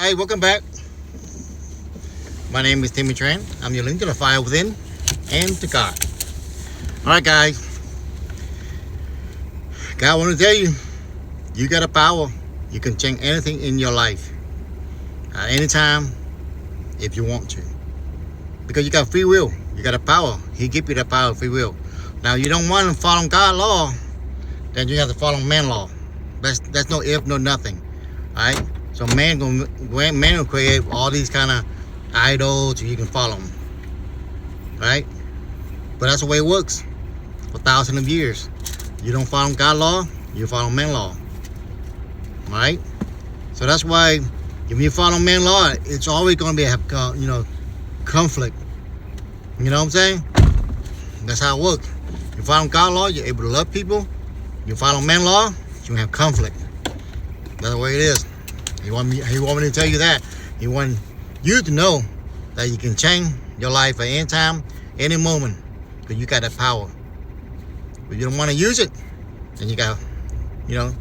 Hey, welcome back. My name is Timmy Tran. I'm your link to the fire within and to God. Alright guys, God want to tell you, you got a power. You can change anything in your life at any time if you want to. Because you got free will. You got a power. He give you that power of free will. Now you don't want to follow God's law, then you have to follow man's law. That's no if, no nothing. Alright? So man will create all these kind of idols so you can follow them. Right? But that's the way it works for thousands of years. You don't follow God's law, you follow man's law. Right? So that's why if you follow man's law, it's always going to be conflict. You know what I'm saying? That's how it works. You follow God's law, you're able to love people. You follow man's law, you have conflict. That's the way it is. He want me to tell you that. He want you to know that you can change your life at any time, any moment, because you got that power. But you don't want to use it, then you got, you don't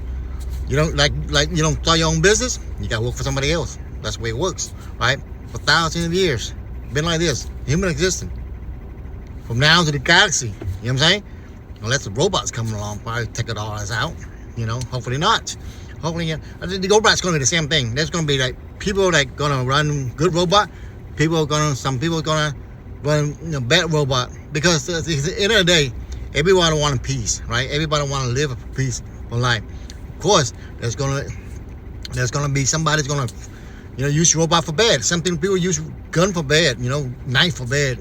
start your own business. You got to work for somebody else. That's the way it works, right? For thousands of years, been like this, human existence. From now to the galaxy, you know what I'm saying? Unless the robots come along, probably take it all out. Hopefully not. Hopefully, the robot's going to be the same thing. There's going to be like people that going to run good robot. Some people are going to run bad robot. Because at the end of the day, everybody wants peace, right? Everybody want to live a peaceful life. Of course, there's going to be somebody's going to use robot for bad. Some people use gun for bad. Knife for bad.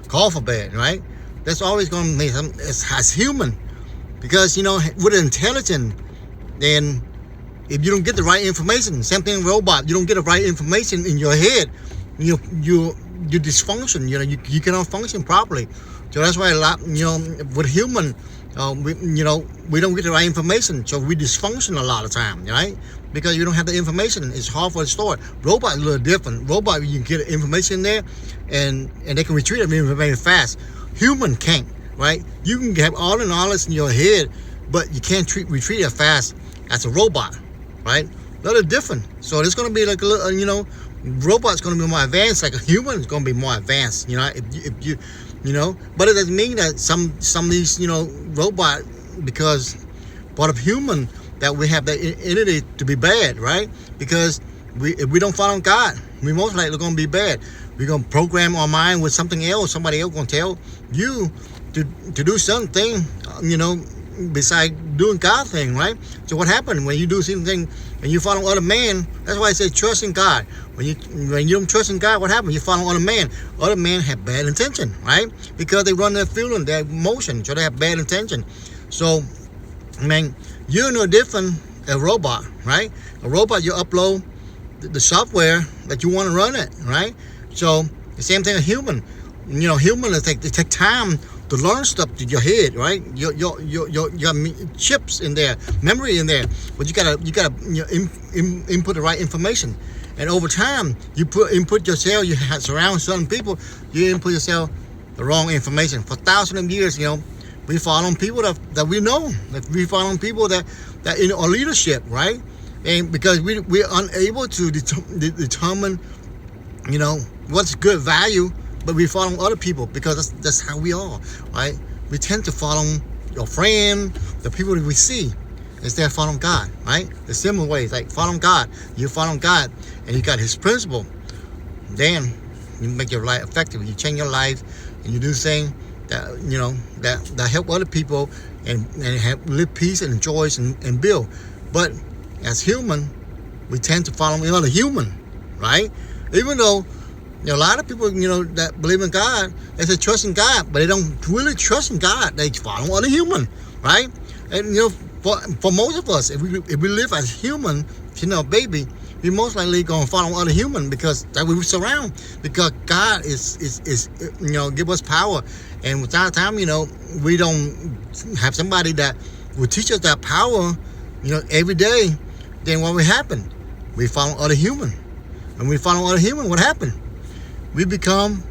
Car for bad, right? That's always going to be as human. Because with intelligence, then if you don't get the right information, same thing with robot, you don't get the right information in your head, you dysfunction, you cannot function properly. So that's why a lot, with human, we don't get the right information, so we dysfunction a lot of time, right? Because you don't have the information, it's hard for the store. Robot is a little different. Robot, you can get information there, and they can retrieve it very fast. Human can't, right? You can have all the knowledge in your head, but you can't retrieve it fast as a robot. Right? A little different. So it's going to be like a little, robot's going to be more advanced. Like a human is going to be more advanced. If you, but it doesn't mean that some of these, robot, because part of human that we have that entity to be bad, right? Because if we don't follow God, we most likely going to be bad. We're going to program our mind with something else. Somebody else going to tell you to do something, besides doing God thing, right? So what happened when you do something and you follow other man? That's why I say trust in God. When you don't trust in God, what happens? You follow other man. Other men have bad intention, right? Because they run their feeling, their emotion, so they have bad intention. So, you're no different a robot, right? A robot, you upload the software that you want to run it, right? So the same thing as human. Human they take time to learn stuff to your head, right? You got chips in there, memory in there, but you gotta input the right information, and over time you input yourself. You surround certain people, you input yourself the wrong information. For thousands of years, we follow people that we know. We follow people that in our leadership, right? And because we're unable to determine, what's good value. But we follow other people because that's how we are, right? We tend to follow your friend, the people that we see, instead of following God, right? The similar ways, like following God. You follow God, and you got His principle. Then you make your life effective. You change your life, and you do things that that help other people and live peace and joy and build. But as human, we tend to follow another human, right? Even though a lot of people, that believe in God, they say trust in God, but they don't really trust in God. They follow other human, right? And for most of us, if we live as human, baby, we most likely gonna follow other human because that we surround. Because God is give us power, and without time, we don't have somebody that will teach us that power, every day. Then what will happen? We follow other human, and we follow other human. What happened? We become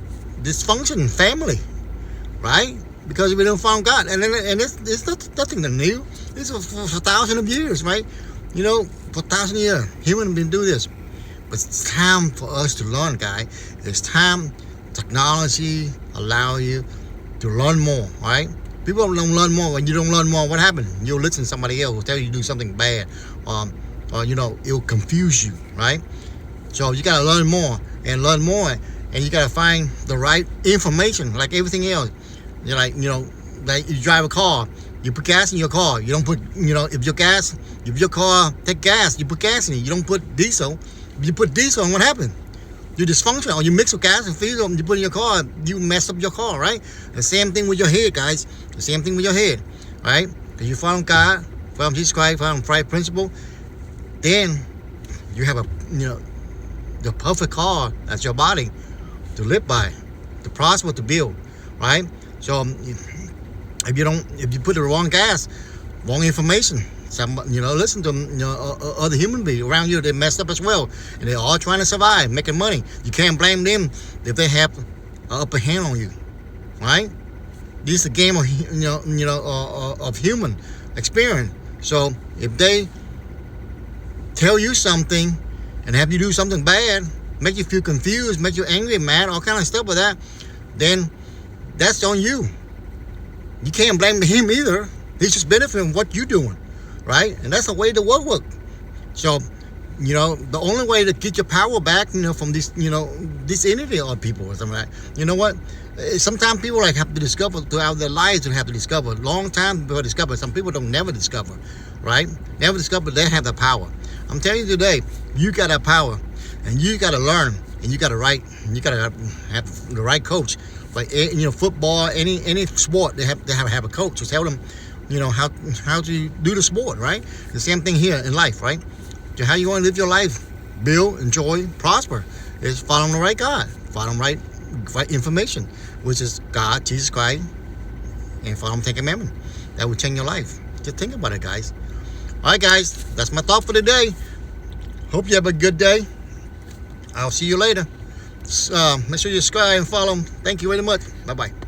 dysfunctional family, right? Because we don't follow God, and it's nothing new. This is for thousands of years, right? For thousands of years, humans have been doing this. But it's time for us to learn, guys. It's time. Technology allow you to learn more, right? People don't learn more. When you don't learn more, what happens? You'll listen to somebody else who tell you to do something bad, or it'll confuse you, right? So you gotta learn more, and you gotta find the right information, like everything else. Like you drive a car, you put gas in your car. You don't put, if your car take gas, you put gas in it. You don't put diesel. If you put diesel, what happens? You dysfunction, or you mix with gas and diesel, and you put in your car, you mess up your car, right? The same thing with your head, guys. The same thing with your head, right? If you follow God, follow Jesus Christ, follow Christ principle, then you have the perfect car. That's your body to live by, to prosper, to build, right? So if you put the wrong gas, wrong information, listen to other human beings around you, they messed up as well, and they're all trying to survive, making money. You can't blame them if they have an upper hand on you, right? This is a game of of human experience. So if they tell you something and have you do something bad, make you feel confused, make you angry, mad, all kind of stuff with that, then that's on you. You can't blame him either. He's just benefiting from what you're doing, right? And that's the way the world works. So, the only way to get your power back, from this entity or people or something like that. You know what? Sometimes people have to discover throughout their lives. They have to discover. Long time before discover. Some people don't never discover, right? Never discover they have the power. I'm telling you today, you got that power, and you got to learn, and you got to write, and you got to have the right coach. Like football, any sport, they have to have a coach to tell them, how to do the sport, right? The same thing here in life, right? So how you want to live your life? Build, enjoy, prosper. Is following the right God, following right information, which is God, Jesus Christ, and follow the Ten Commandments. That will change your life. Just think about it, guys. All right, guys, that's my thought for today. Hope you have a good day. I'll see you later. Make sure you subscribe and follow. Thank you very much. Bye-bye.